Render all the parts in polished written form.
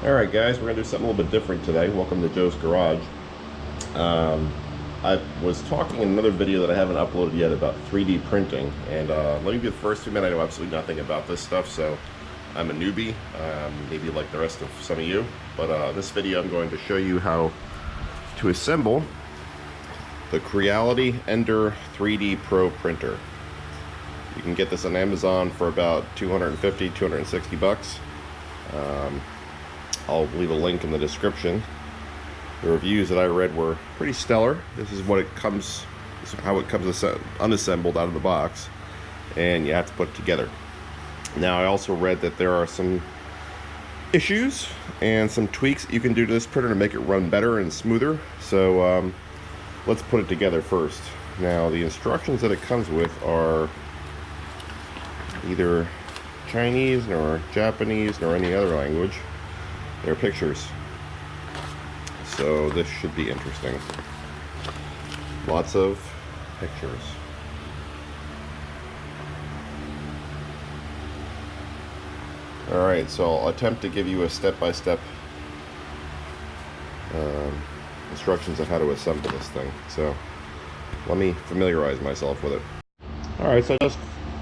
Alright guys, we're going to do something a little bit different today. Welcome to Joe's Garage. I was talking in another video that I haven't uploaded yet about 3D printing, and let me be the first to admit I know absolutely nothing about this stuff, so I'm a newbie, maybe like the rest of some of you, but this video I'm going to show you how to assemble the Creality Ender 3D Pro printer. You can get this on Amazon for about 250, 260 bucks. I'll leave a link in the description. The reviews that I read were pretty stellar. This is what it comes, this is how it comes unassembled out of the box, and you have to put it together. Now I also read that there are some issues and some tweaks that you can do to this printer to make it run better and smoother. So let's put it together first. Now the instructions that it comes with are either Chinese nor Japanese nor any other language. They're pictures, so this should be interesting. Lots of pictures. Alright, so I'll attempt to give you a step-by-step instructions on how to assemble this thing. So let me familiarize myself with it. Alright, so I just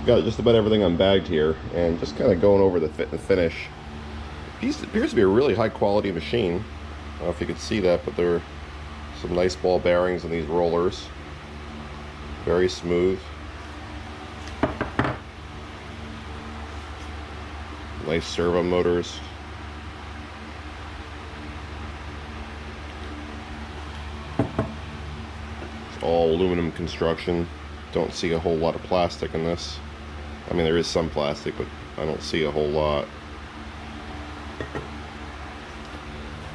got just about everything unbagged here, and just kind of going over the fit and finish. It appears to be a really high quality machine. I don't know if you can see that, but there are some nice ball bearings in these rollers. Very smooth. Nice servo motors. It's all aluminum construction. Don't see a whole lot of plastic in this. I mean, there is some plastic, but I don't see a whole lot.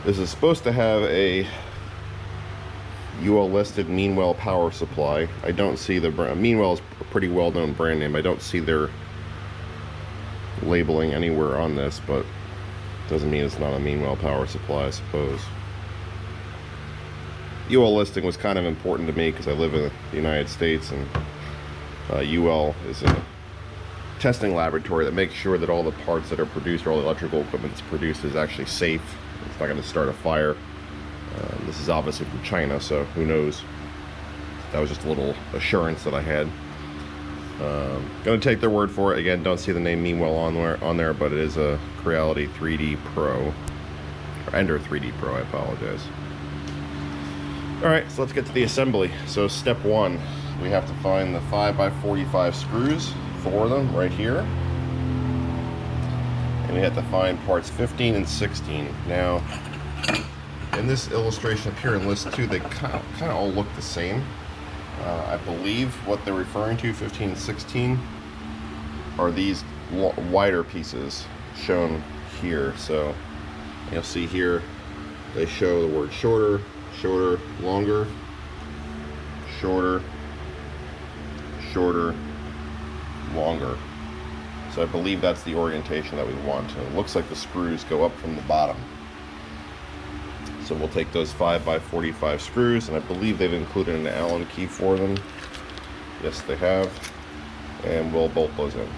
This is supposed to have a UL listed Meanwell power supply. I don't see the brand. Meanwell is a pretty well known brand name. I don't see their labeling anywhere on this, but doesn't mean it's not a Meanwell power supply, I suppose. UL listing was kind of important to me because I live in the United States, and UL is a testing laboratory that makes sure that all the parts that are produced, or all the electrical equipment that's produced, is actually safe. It's not going to start a fire. This is obviously from China, so who knows. That was just a little assurance that I had. Going to take their word for it. Again, don't see the name Meanwell on there, but it is a Creality 3D Pro, or Ender 3D Pro, I apologize. Alright, so let's get to the assembly. So step one, we have to find the 5x45 screws, 4 of them right here. And we have to find parts 15 and 16. Now, in this illustration up here in list 2, they kind of all look the same. I believe what they're referring to, 15 and 16, are these wider pieces shown here. So you'll see here they show the word shorter, shorter, longer, shorter, shorter, longer. So I believe that's the orientation that we want. And it looks like the screws go up from the bottom. So we'll take those 5x45 screws, and I believe they've included an Allen key for them. Yes, they have. And we'll bolt those in.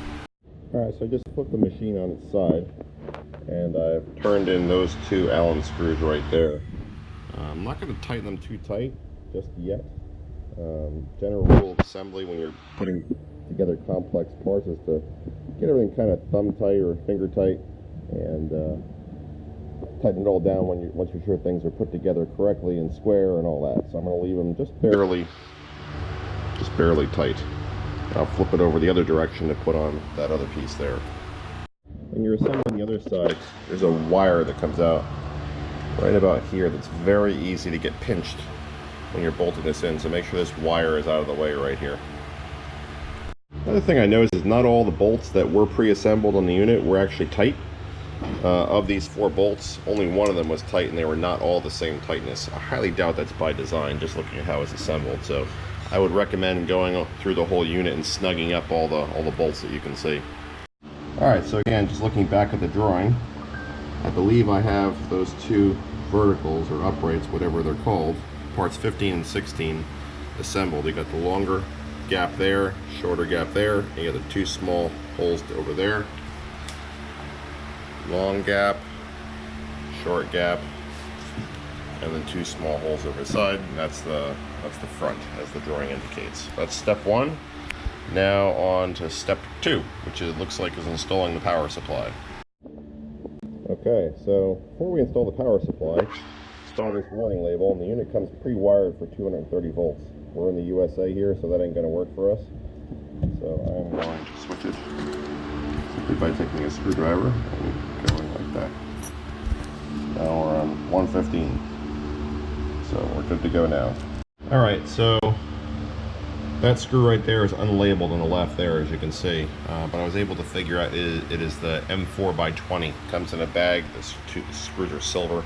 Alright, so I just flipped the machine on its side, and I've turned in those 2 Allen screws right there. I'm not going to tighten them too tight just yet. General rule of assembly when you're putting together complex parts is to get everything kind of thumb tight or finger tight, and tighten it all down once you're sure things are put together correctly and square and all that. So I'm going to leave them just barely tight. I'll flip it over the other direction to put on that other piece there. When you're assembling the other side, there's a wire that comes out right about here that's very easy to get pinched when you're bolting this in, so make sure this wire is out of the way right here. Another thing I noticed is not all the bolts that were pre-assembled on the unit were actually tight. Of these 4 bolts, only one of them was tight, and they were not all the same tightness. I highly doubt that's by design, just looking at how it's assembled. So I would recommend going through the whole unit and snugging up all the bolts that you can see. Alright, so again, just looking back at the drawing, I believe I have those 2 verticals, or uprights, whatever they're called, parts 15 and 16 assembled. You got the longer gap there, shorter gap there, and you got the 2 small holes over there. Long gap, short gap, and then 2 small holes over the side, and that's the front, as the drawing indicates. That's step 1. Now on to step 2, which it looks like is installing the power supply. Okay, so before we install the power supply, install this warning label, and the unit comes pre-wired for 230 volts. We're in the USA here, so that ain't going to work for us. So I'm going to switch it simply by taking a screwdriver and going like that. Now we're on 115, so we're good to go now. Alright, so that screw right there is unlabeled on the left there, as you can see, but I was able to figure out it is the M4x20. Comes in a bag. The screws are silver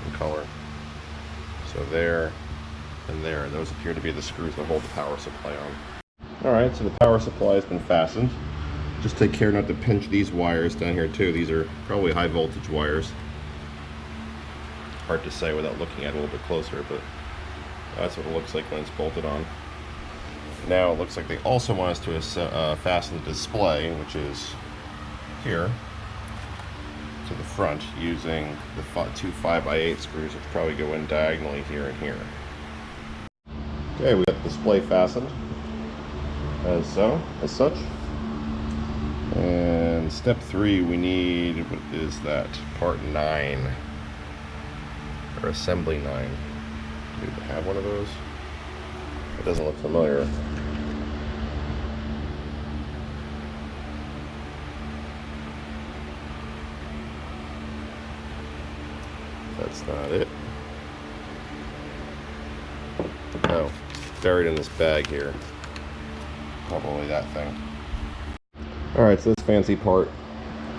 in color. So there and there, those appear to be the screws that hold the power supply on. Alright, so the power supply has been fastened. Just take care not to pinch these wires down here too. These are probably high voltage wires. Hard to say without looking at it a little bit closer, but that's what it looks like when it's bolted on. Now it looks like they also want us to fasten the display, which is here, to the front using the 2 5x8 screws, which probably go in diagonally here and here. Okay, we got the display fastened as such. And step 3, we need, what is that? Part 9, or assembly 9. Do we have one of those? It doesn't look familiar. That's not it. Oh, buried in this bag here. Probably that thing. Alright, so this fancy part,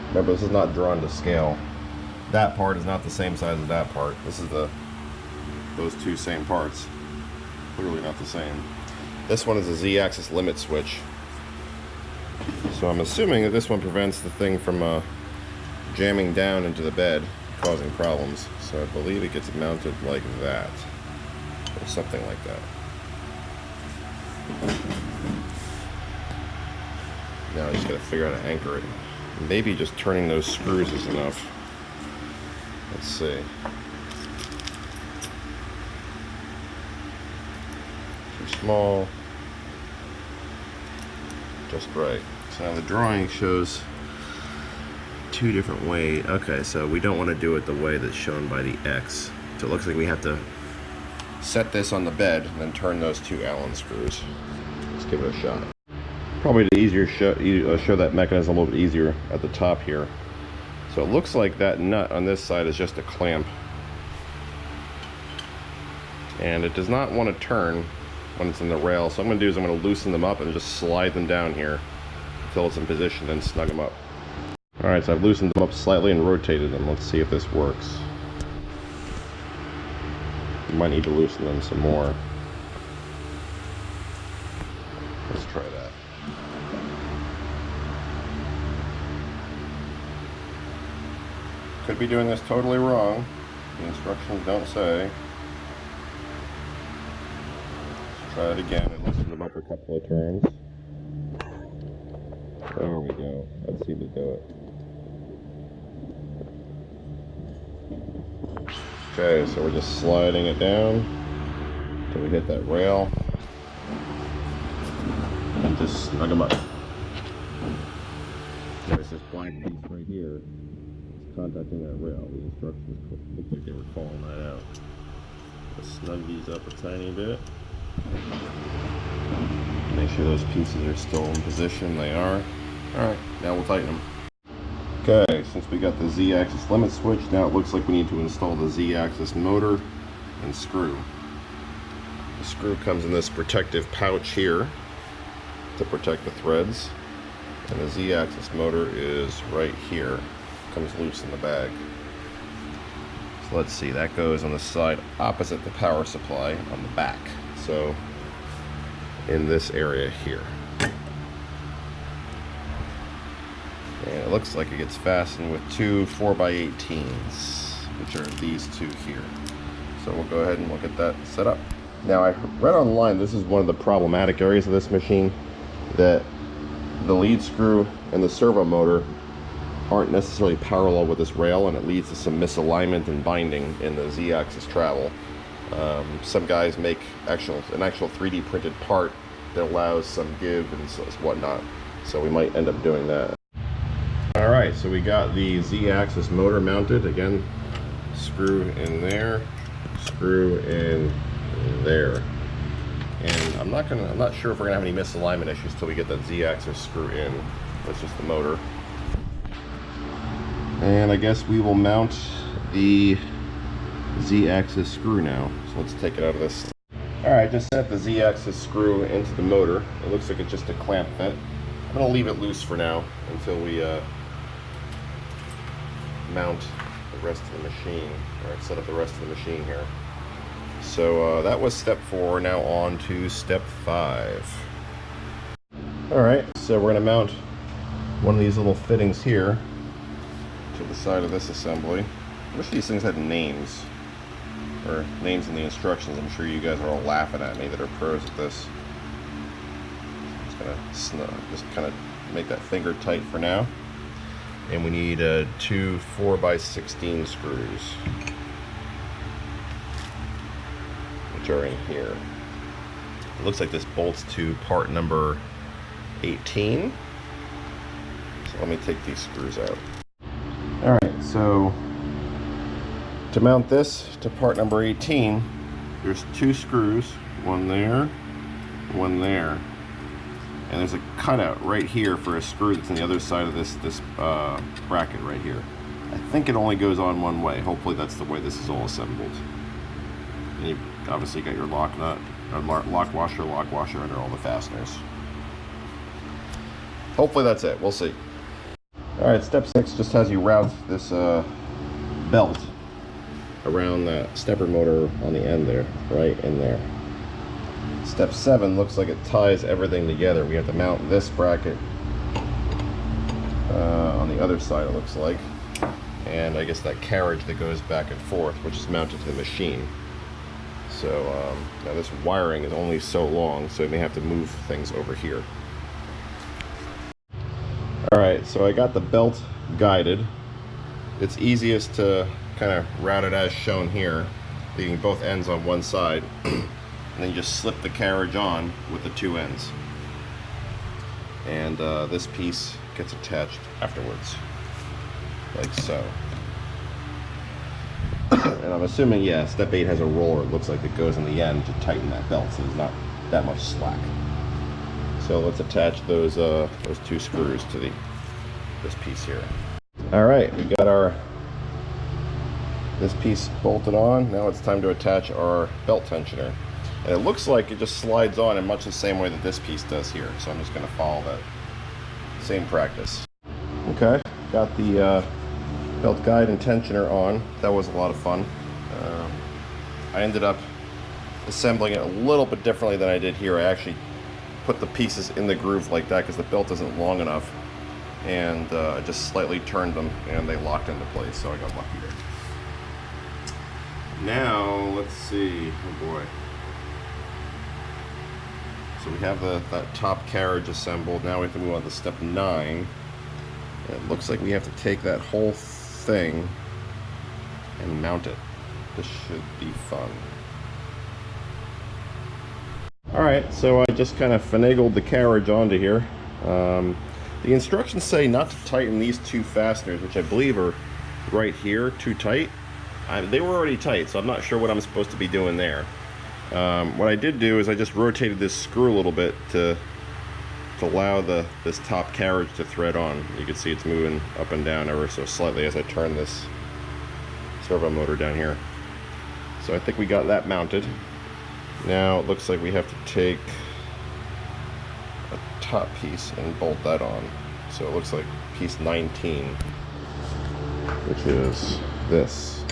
remember this is not drawn to scale. That part is not the same size as that part. This is those 2 same parts. Clearly not the same. This one is a Z-axis limit switch. So I'm assuming that this one prevents the thing from jamming down into the bed, causing problems. So I believe it gets mounted like that, or something like that. Now I just gotta figure out how to anchor it. Maybe just turning those screws is enough. Let's see. Too small. Just right. So now the drawing shows 2 different ways. Okay, so we don't want to do it the way that's shown by the X. So it looks like we have to set this on the bed and then turn those 2 Allen screws. Let's give it a shot. Probably the easier show that mechanism a little bit easier at the top here. So it looks like that nut on this side is just a clamp, and it does not want to turn when it's in the rail. So what I'm going to do is I'm going to loosen them up and just slide them down here until it's in position, then snug them up. Alright, so I've loosened them up slightly and rotated them. Let's see if this works. You might need to loosen them some more. Let's try that. Could be doing this totally wrong. The instructions don't say. Let's try it again and loosen them up a couple of turns. There we go. Let's see to do it. Okay, so we're just sliding it down until we hit that rail. And just snug them up. There's this black piece right here. Contacting that rail. The instructions look like they were calling that out. Let's snug these up a tiny bit. Make sure those pieces are still in position. They are. Alright, now we'll tighten them. Okay, since we got the Z-axis limit switch, now it looks like we need to install the Z-axis motor and screw. The screw comes in this protective pouch here to protect the threads, and the Z-axis motor is right here. Comes loose in the bag. So let's see, that goes on the side opposite the power supply on the back. So in this area here. And it looks like it gets fastened with 2 4x18s, which are these 2 here. So we'll go ahead and we'll get that set up. Now I read online this is one of the problematic areas of this machine, that the lead screw and the servo motor aren't necessarily parallel with this rail, and it leads to some misalignment and binding in the Z-axis travel. Some guys make an actual 3D printed part that allows some give and whatnot, so we might end up doing that. Alright, so we got the Z-axis motor mounted. Again, screw in there, screw in there. And I'm not sure if we're gonna have any misalignment issues till we get that Z-axis screw in. That's just the motor. And I guess we will mount the Z-axis screw now. So let's take it out of this. Alright, just set the Z-axis screw into the motor. It looks like it's just a clamp fit. I'm gonna leave it loose for now until we mount the rest of the machine. Alright, set up the rest of the machine here. So that was step 4. Now on to step 5. Alright, so we're going to mount one of these little fittings here to the side of this assembly. I wish these things had names, or names in the instructions. I'm sure you guys are all laughing at me that are pros at this. Just going to just kind of make that finger tight for now. And we need 2 4x16 screws, which are in here. It looks like this bolts to part number 18. So let me take these screws out. Alright, so to mount this to part number 18, there's 2 screws, one there, one there. And there's a cutout right here for a screw that's on the other side of this bracket right here. I think it only goes on one way. Hopefully that's the way this is all assembled. And you obviously got your lock nut, or lock washer under all the fasteners. Hopefully that's it. We'll see. Alright, step 6 just has you route this belt around that stepper motor on the end there, right in there. Step 7 looks like it ties everything together. We have to mount this bracket on the other side, it looks like. And I guess that carriage that goes back and forth, which is mounted to the machine. So now this wiring is only so long, so we may have to move things over here. Alright, so I got the belt guided. It's easiest to kind of route it as shown here, leaving both ends on one side. And then you just slip the carriage on with the 2 ends. And this piece gets attached afterwards, like so. And I'm assuming, yeah, step 8 has a roller, it looks like, that goes in the end to tighten that belt, so there's not that much slack. So let's attach those 2 screws to this piece here. Alright, we got this piece bolted on. Now it's time to attach our belt tensioner. And it looks like it just slides on in much the same way that this piece does here. So I'm just going to follow that same practice. Okay, got the belt guide and tensioner on. That was a lot of fun. I ended up assembling it a little bit differently than I did here. I actually put the pieces in the groove like that because the belt isn't long enough. And I just slightly turned them and they locked into place, so I got lucky there. Now, let's see. Oh boy. So we have that top carriage assembled. Now we have to move on to step 9. And it looks like we have to take that whole thing and mount it. This should be fun. Alright, so I just kind of finagled the carriage onto here. The instructions say not to tighten these 2 fasteners, which I believe are right here, too tight. They were already tight, so I'm not sure what I'm supposed to be doing there. What I did do is I just rotated this screw a little bit to allow this top carriage to thread on. You can see it's moving up and down ever so slightly as I turn this servo motor down here. So I think we got that mounted. Now it looks like we have to take a top piece and bolt that on. So it looks like piece 19, which is this.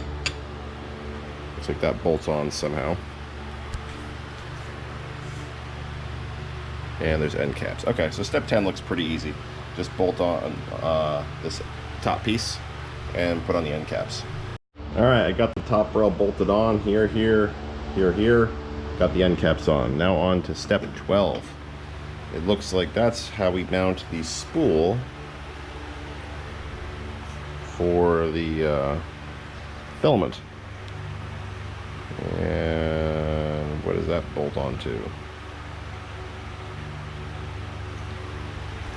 Looks like that bolts on somehow. And there's end caps. Okay, so step 10 looks pretty easy. Just bolt on this top piece and put on the end caps. Alright, I got the top rail bolted on here, here, here, here. Got the end caps on. Now on to step 12. It looks like that's how we mount the spool for the filament. And what does that bolt onto?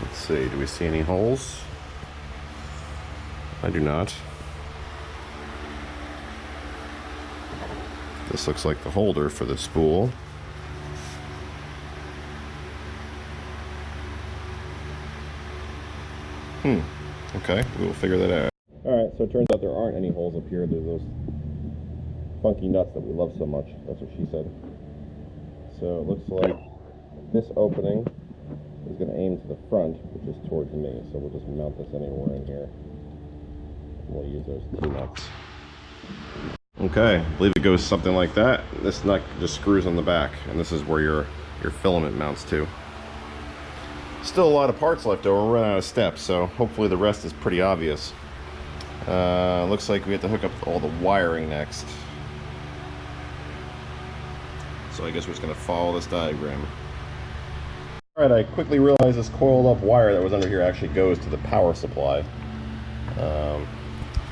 Let's see, do we see any holes? I do not. This looks like the holder for the spool. Okay, we will figure that out. Alright, so it turns out there aren't any holes up here. There's those funky nuts that we love so much. That's what she said. So it looks like this opening is going to aim to the front, which is towards me. So we'll just mount this anywhere in here. And we'll use those two nuts. Okay, I believe it goes something like that. This nut just screws on the back, and this is where your filament mounts to. Still a lot of parts left over. We're running out of steps, so hopefully the rest is pretty obvious. Looks like we have to hook up all the wiring next. So I guess we're just going to follow this diagram. Alright, I quickly realized this coiled up wire that was under here actually goes to the power supply.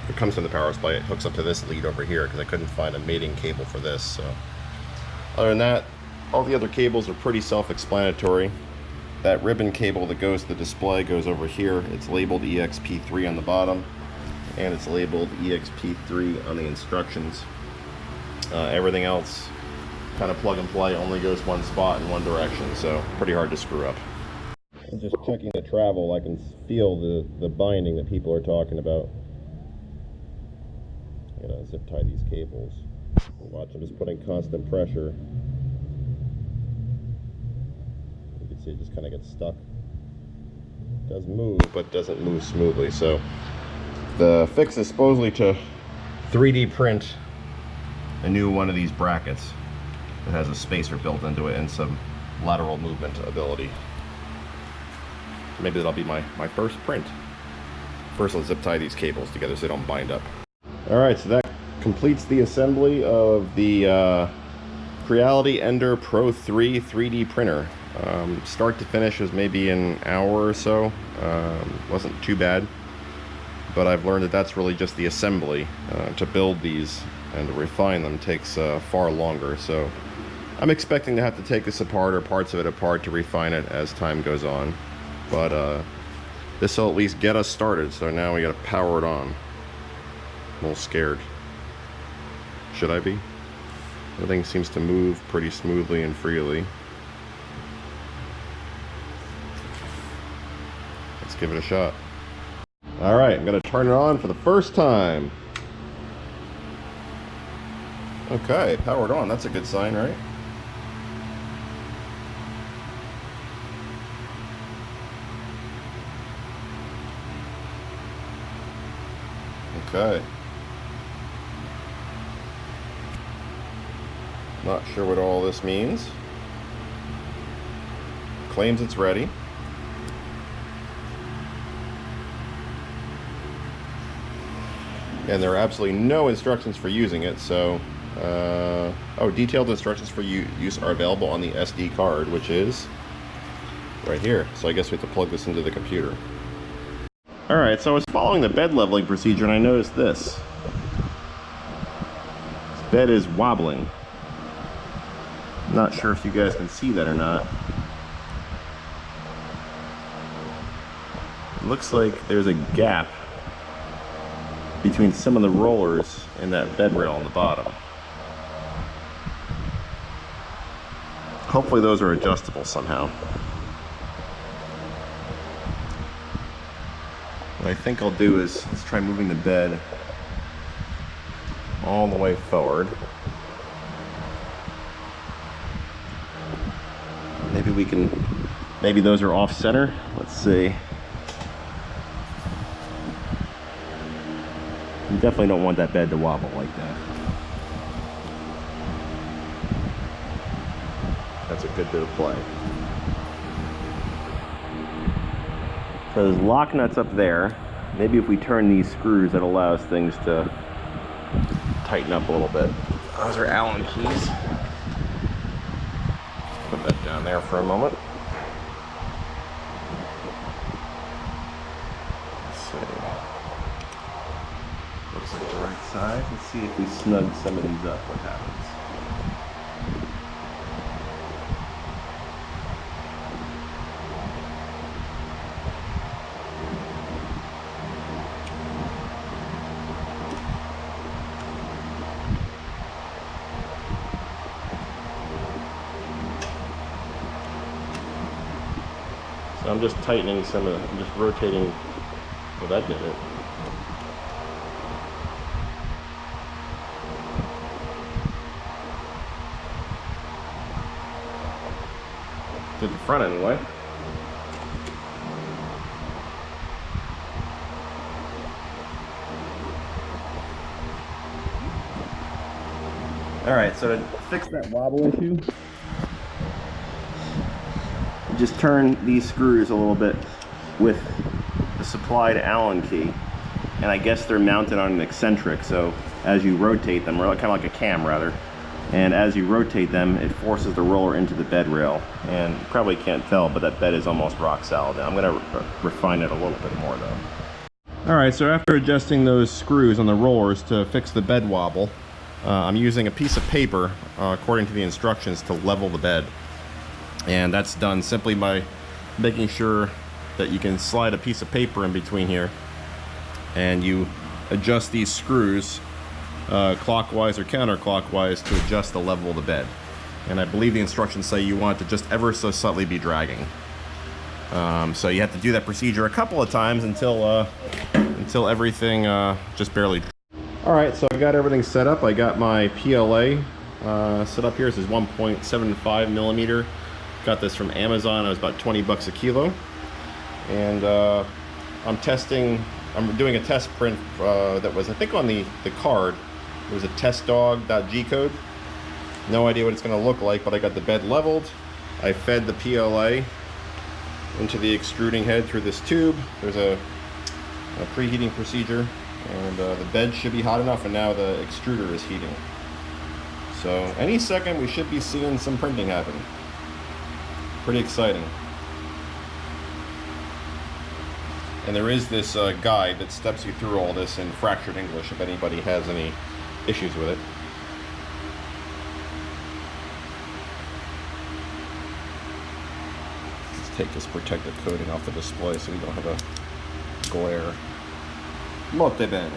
It comes from the power supply. It hooks up to this lead over here because I couldn't find a mating cable for this. So other than that, all the other cables are pretty self-explanatory. That ribbon cable that goes to the display goes over here. It's labeled EXP3 on the bottom, and it's labeled EXP3 on the instructions. Everything else kind of plug and play, only goes one spot in one direction, so pretty hard to screw up. And just checking the travel, I can feel the binding that people are talking about. I'm gonna zip tie these cables. Watch, I'm just putting constant pressure. You can see it just kind of gets stuck. It does move, but doesn't move smoothly. So the fix is supposedly to 3D print a new one of these brackets that has a spacer built into it and some lateral movement ability. Maybe that'll be my first print. First, let's zip tie these cables together so they don't bind up. Alright, so that completes the assembly of the Creality Ender Pro 3 3D printer. Start to finish was maybe an hour or so. Wasn't too bad, but I've learned that that's really just the assembly. To build these and to refine them takes far longer, so I'm expecting to have to take this apart or parts of it apart to refine it as time goes on. But this will at least get us started, so now we gotta power it on. I'm a little scared. Should I be? Everything seems to move pretty smoothly and freely. Let's give it a shot. Alright, I'm gonna turn it on for the first time. Okay, powered on. That's a good sign, right? Okay. Not sure what all this means. Claims it's ready. And there are absolutely no instructions for using it, so oh, detailed instructions for use are available on the SD card, which is right here. So I guess we have to plug this into the computer. Alright, so I was following the bed leveling procedure and I noticed this. This bed is wobbling. Not sure if you guys can see that or not. It looks like there's a gap between some of the rollers and that bed rail on the bottom. Hopefully those are adjustable somehow. What I think I'll do is, let's try moving the bed all the way forward. Maybe we can, maybe those are off center. Let's see. You definitely don't want that bed to wobble like that. That's a good bit of play. So there's lock nuts up there. Maybe if we turn these screws, that allows things to tighten up a little bit. Those are Allen keys. Put that down there for a moment. Let's see. Looks like the right size. Let's see if we snug some of these up, what happens. So I'm just tightening some of I'm just rotating. Well, that did it. Did the front anyway. Alright, so to fix that wobble issue, just turn these screws a little bit with the supplied Allen key. And I guess they're mounted on an eccentric, so as you rotate them, or kind of like a cam rather, and as you rotate them, it forces the roller into the bed rail. And you probably can't tell, but that bed is almost rock solid now. I'm going to refine it a little bit more though. Alright, so after adjusting those screws on the rollers to fix the bed wobble, I'm using a piece of paper, according to the instructions, to level the bed. And that's done simply by making sure that you can slide a piece of paper in between here, and you adjust these screws clockwise or counterclockwise to adjust the level of the bed. And I believe the instructions say you want it to just ever so slightly be dragging. So you have to do that procedure a couple of times until everything just barely. Alright, so I got everything set up. I got my PLA set up here. This is 1.75 millimeter. Got this from Amazon. It was about 20 bucks a kilo. And I'm doing a test print that was, I think, on the card. It was a testdog.g code. No idea what it's going to look like, but I got the bed leveled. I fed the PLA into the extruding head through this tube. There's a preheating procedure, and the bed should be hot enough, and now the extruder is heating. So any second we should be seeing some printing happen. Pretty exciting. And there is this guide that steps you through all this in fractured English if anybody has any issues with it. Let's take this protective coating off the display so we don't have a glare. Molto bene.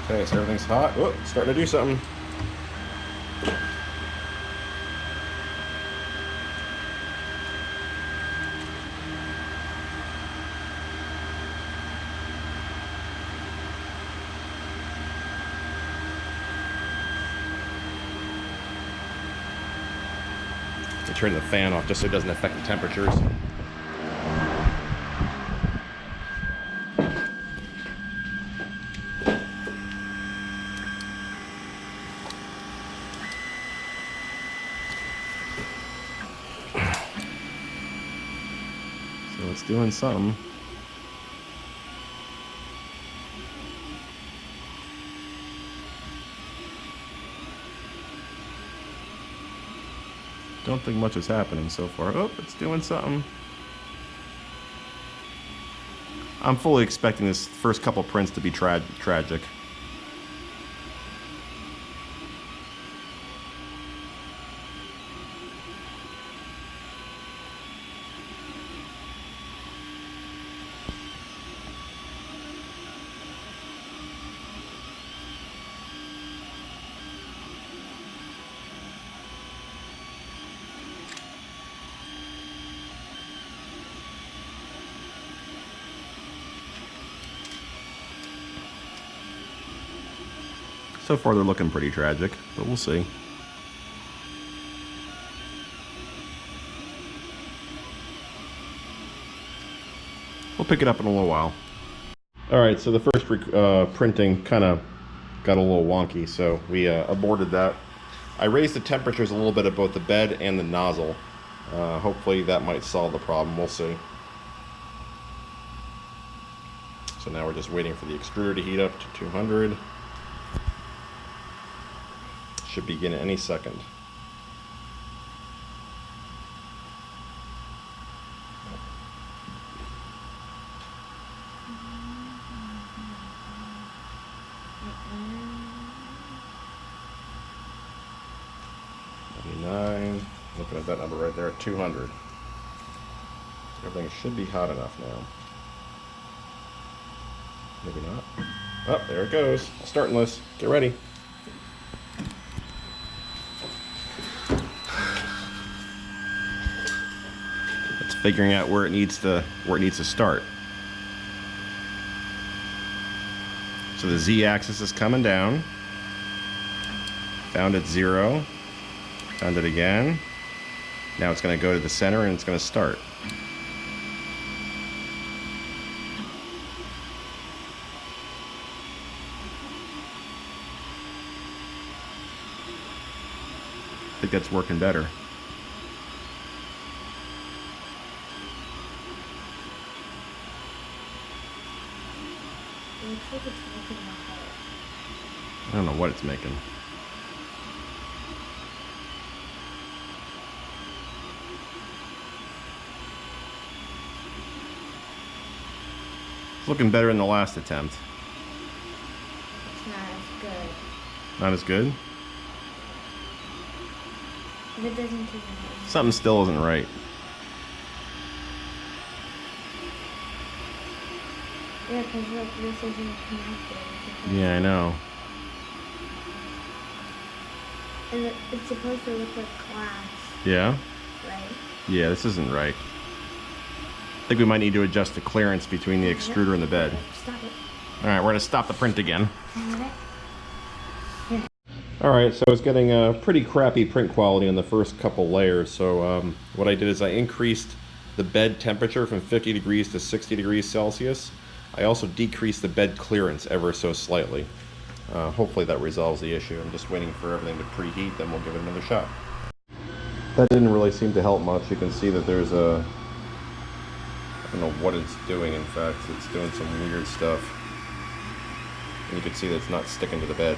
Okay, so everything's hot. Oh, it's starting to do something. To turn the fan off just so it doesn't affect the temperatures. So it's doing something. Don't think much is happening so far. Oh, it's doing something. I'm fully expecting this first couple prints to be tragic. So far they're looking pretty tragic, but we'll see. We'll pick it up in a little while. Alright, so the first printing kind of got a little wonky, so we aborted that. I raised the temperatures a little bit at both the bed and the nozzle. Hopefully that might solve the problem, we'll see. So now we're just waiting for the extruder to heat up to 200. Should begin any second. $99. Looking at that number right there at 200. Everything should be hot enough now. Maybe not. Oh, there it goes. Starting list. Get ready. It's figuring out where it needs to start. So the Z-axis is coming down. Found it 0. Found it again. Now it's going to go to the center and it's going to start. I think that's working better. It looks like it's making a hole. I don't know what it's making. It's looking better than the last attempt. It's not as good. Not as good? If it doesn't keep it. Something still isn't right. Yeah, because look, this isn't connected. Yeah, I know. And it's supposed to look like glass, Yeah? right? Yeah, this isn't right. I think we might need to adjust the clearance between the extruder and the bed. Stop it. Alright, we're going to stop the print again. Here. Alright, so it's getting a pretty crappy print quality on the first couple layers. So what I did is I increased the bed temperature from 50 degrees to 60 degrees Celsius. I also decreased the bed clearance ever so slightly. Hopefully that resolves the issue. I'm just waiting for everything to preheat, then we'll give it another shot. That didn't really seem to help much. You can see that there's a... I don't know what it's doing, in fact. It's doing some weird stuff. And you can see that it's not sticking to the bed.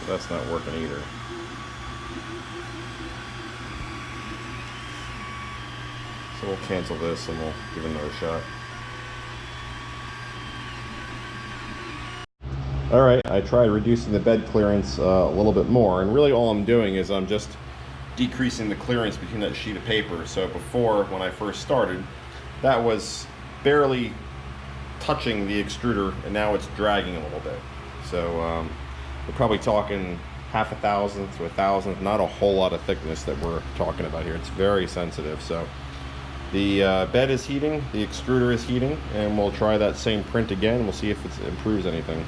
So that's not working either. So we'll cancel this and we'll give it another shot. Alright, I tried reducing the bed clearance a little bit more, and really all I'm doing is I'm just decreasing the clearance between that sheet of paper. So before, when I first started, that was barely touching the extruder, and now it's dragging a little bit. So we're probably talking half a thousandth to a thousandth, not a whole lot of thickness that we're talking about here. It's very sensitive. So the bed is heating, the extruder is heating, and we'll try that same print again. We'll see if it improves anything.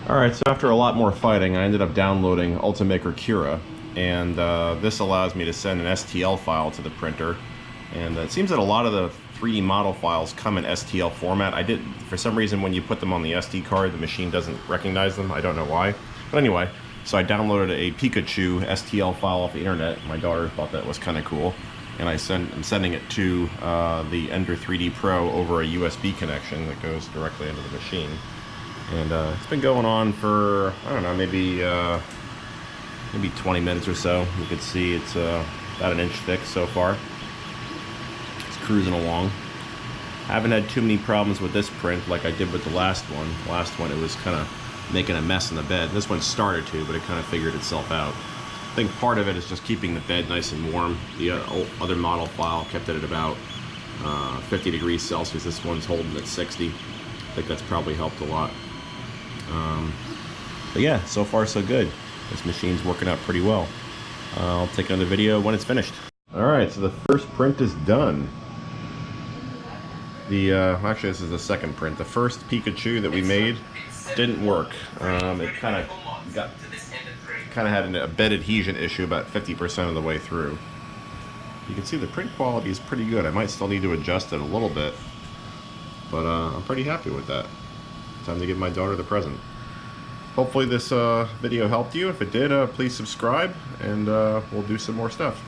Alright, so after a lot more fighting, I ended up downloading Ultimaker Cura, and this allows me to send an STL file to the printer. And it seems that a lot of the 3D model files come in STL format. For some reason, when you put them on the SD card, the machine doesn't recognize them. I don't know why. But anyway, so I downloaded a Pikachu STL file off the internet. My daughter thought that was kind of cool. And I'm sending it to the Ender 3D Pro over a USB connection that goes directly into the machine. And it's been going on for, I don't know, maybe 20 minutes or so. You can see it's about an inch thick so far. It's cruising along. I haven't had too many problems with this print like I did with the last one. Last one, it was kind of making a mess in the bed. This one started to, but it kind of figured itself out. I think part of it is just keeping the bed nice and warm. The other model file kept it at about 50 degrees Celsius. This one's holding at 60. I think that's probably helped a lot. But yeah, so far so good. This machine's working out pretty well. I'll take another video when it's finished. Alright, so the first print is done. Actually this is the second print. The first Pikachu that we made didn't work. It kind of had a bed adhesion issue about 50% of the way through. You can see the print quality is pretty good. I might still need to adjust it a little bit, but I'm pretty happy with that. Time to give my daughter the present. Hopefully this video helped you. If it did, please subscribe, and we'll do some more stuff.